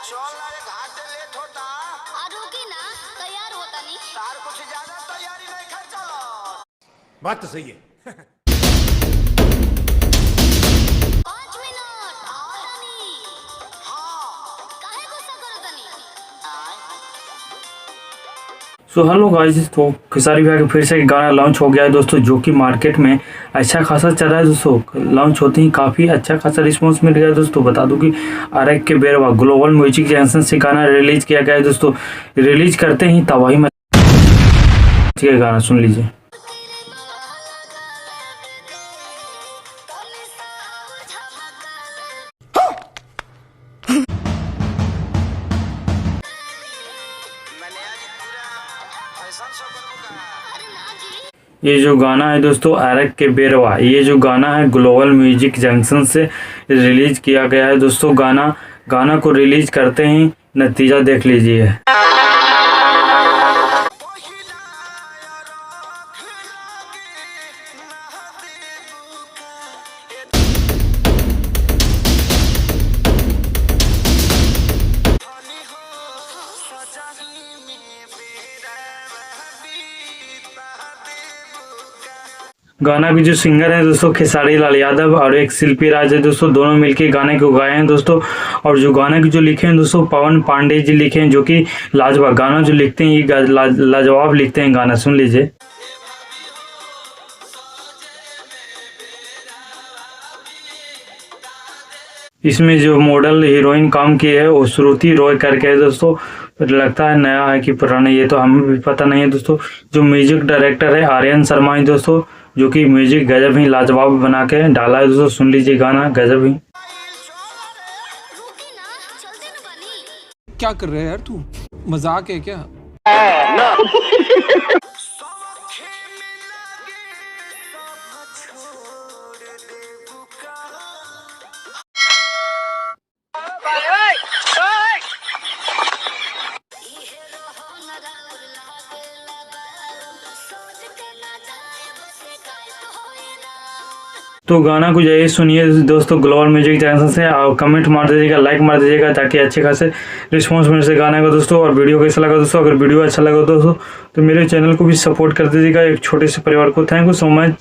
चल ना रे, घाट लेट होता। रुकी ना, तैयार होता नहीं। तार कुछ ज्यादा तैयारी नहीं कर चलो। बात तो सही है। 5 मिनट आवता नहीं। हाँ काहे गुस्सा करता नहीं? सो हेलो गाइस, तो खेसारी भैया का फिर से एक गाना लॉन्च हो गया है दोस्तों, जो कि मार्केट में अच्छा खासा चल रहा है दोस्तों। लॉन्च होते ही काफ़ी अच्छा खासा रिस्पांस मिल गया है दोस्तों। बता दूं कि आरएक के बेरवा ग्लोबल म्यूजिक जंक्शन से गाना रिलीज किया गया है दोस्तों। रिलीज करते ही तबाही मच गया। गाना सुन लीजिए। मैंने आज पूरा फैशन शो करूँ का। अरे ना जी। ये जो गाना है दोस्तों आरएक के बेरवा, ये जो गाना है ग्लोबल म्यूजिक जंक्शन से रिलीज किया गया है दोस्तों। गाना को रिलीज करते ही नतीजा देख लीजिए। गाना के जो सिंगर हैं दोस्तों खेसारी लाल यादव और एक शिल्पी राज है दोस्तों, दोनों मिलके गाने को गाए हैं दोस्तों। और जो गाने के जो लिखे हैं दोस्तों पवन पांडे जी लिखे हैं, जो कि लाजवाब गाना जो लिखते हैं ये लाजवाब लिखते हैं। गाना सुन लीजिए। इसमें जो मॉडल हीरोइन काम की है वो श्रुति रॉय करके है दोस्तों। लगता है नया है कि पुराना, ये तो हमें भी पता नहीं है दोस्तों। जो म्यूजिक डायरेक्टर है आर्यन शर्मा है दोस्तों, जो कि म्यूजिक गजब ही लाजवाब बना के डाला है दोस्तों। सुन लीजिए गाना गजब ही। रुकी ना, चलते ना बनी। क्या कर रहे हैं यार तू? मजाक है क्या? तो गाना को जाइए सुनिए दोस्तों ग्लोबल म्यूजिक जंक्शन से। और कमेंट मार दीजिएगा, लाइक मार दीजिएगा, ताकि अच्छे खासे रिस्पांस मिल सके गाने का दोस्तों। और वीडियो कैसा लगा दोस्तों? अगर वीडियो अच्छा लगा दोस्तों तो मेरे चैनल को भी सपोर्ट कर दीजिएगा, एक छोटे से परिवार को। Thank you so much.